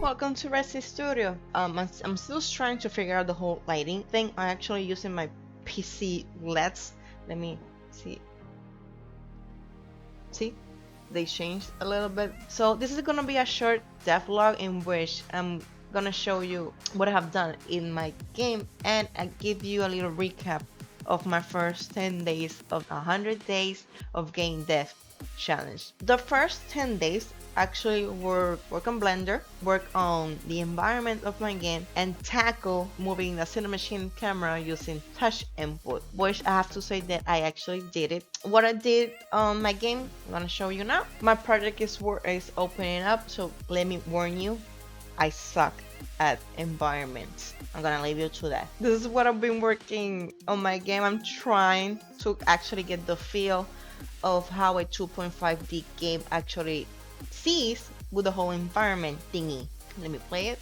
welcome to Resi Studio. I'm still trying to figure out the whole lighting thing. I'm actually using my PC LEDs. Let me see. See? They changed a little bit. So this is gonna be a short devlog in which I'm gonna show you what I have done in my game, and I give you a little recap of my first 10 days of 100 days of game dev challenge. The first 10 days actually work on Blender, work on the environment of my game, and tackle moving the Cinemachine camera using touch input, which I have to say that I actually did it. What I did on my game, I'm gonna show you now. My project is opening up, so let me warn you, I suck at environments. I'm gonna leave you to that. This is what I've been working on my game. I'm trying to actually get the feel of how a 2.5D game actually sees with the whole environment thingy. Let me play it.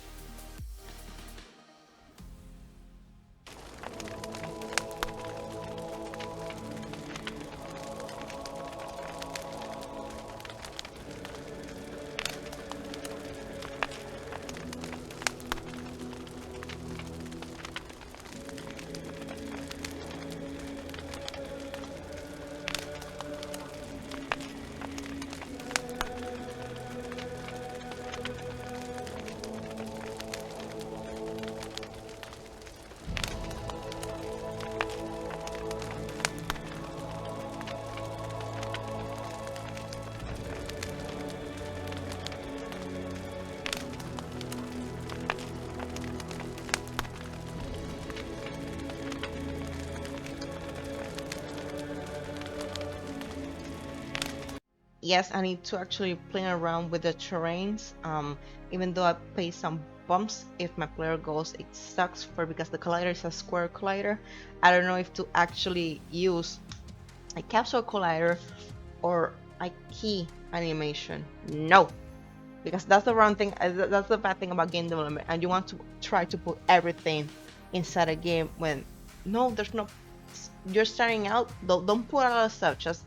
Yes, I need to actually play around with the terrains. Even though I play some bumps, if my player goes, it sucks for because the collider is a square collider. I don't know if to actually use a capsule collider or a key animation. No, because that's the wrong thing. That's the bad thing about game development, and you want to try to put everything inside a game when no, there's no. You're starting out. Don't put a lot of stuff. Just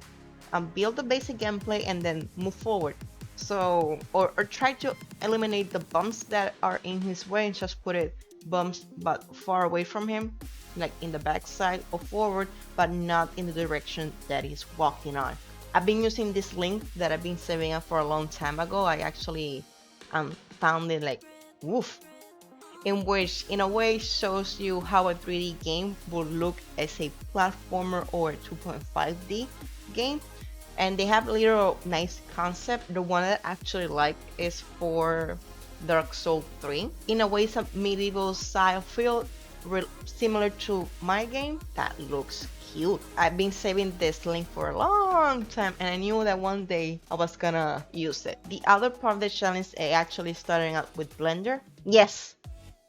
build the basic gameplay and then move forward. So or try to eliminate the bumps that are in his way and just put it bumps but far away from him, like in the backside or forward, but not in the direction that he's walking on. I've been using this link that I've been saving up for a long time ago. I actually found it like Woof, in which in a way shows you how a 3D game would look as a platformer or a 2.5D game. And they have a little nice concept. The one that I actually like is for Dark Souls 3. In a way, some medieval style feel similar to my game. That looks cute. I've been saving this link for a long time, and I knew that one day I was gonna use it. The other part of the challenge is actually starting out with Blender. Yes,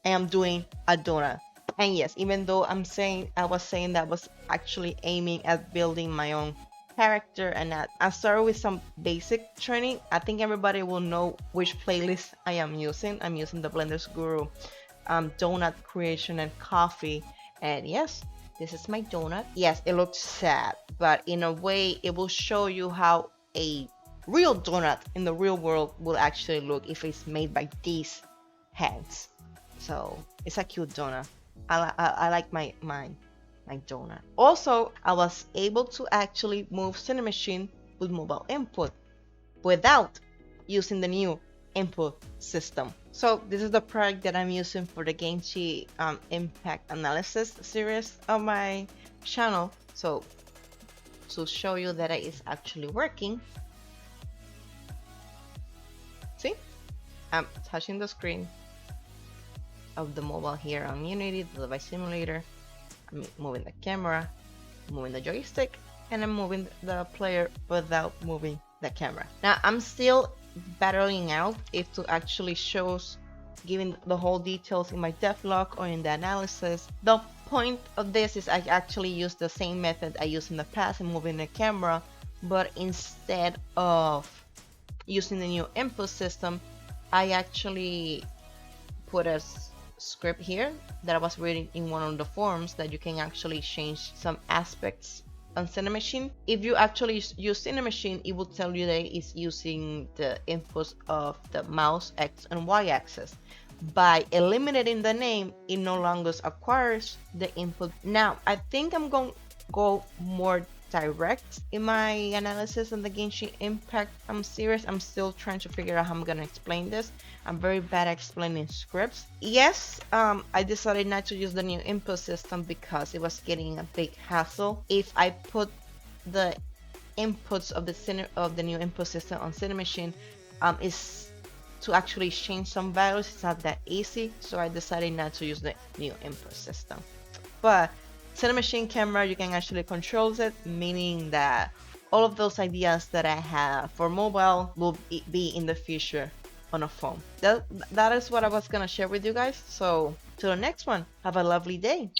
I am doing a donut. And yes, even though I was saying that I was actually aiming at building my own character and that I started with some basic training. I think everybody will know which playlist I am using. I'm using the Blender's Guru, donut creation and coffee. And yes, this is my donut. Yes, it looks sad, but in a way it will show you how a real donut in the real world will actually look if it's made by these hands. So it's a cute donut. I like my donut. Also, I was able to actually move Cinemachine with mobile input without using the new input system. So this is the product that I'm using for the Genchi impact analysis series of my channel. So to show you that it is actually working, see, I'm touching the screen of the mobile here on Unity, the device simulator. I'm moving the camera, moving the joystick, and I'm moving the player without moving the camera. Now I'm still battling out if to actually shows giving the whole details in my devlog or in the analysis. The point of this is I actually use the same method I used in the past in moving the camera, but instead of using the new input system, I actually put a script here that I was reading in one of the forums that you can actually change some aspects on Cinemachine. If you actually use Cinemachine, it will tell you that it's using the inputs of the mouse X and Y axis. By eliminating the name, it no longer acquires the input. Now, I think I'm going to go more direct in my analysis on the Genshin Impact series. I'm still trying to figure out how I'm going to explain this. I'm very bad at explaining scripts. Yes, I decided not to use the new input system because it was getting a big hassle. If I put the inputs of the new input system on Cinemachine, is to actually change some values. It's not that easy, so I decided not to use the new input system. But Cinemachine camera, you can actually control it, meaning that all of those ideas that I have for mobile will be in the future on a phone. That is what I was gonna share with you guys. So till the next one, have a lovely day.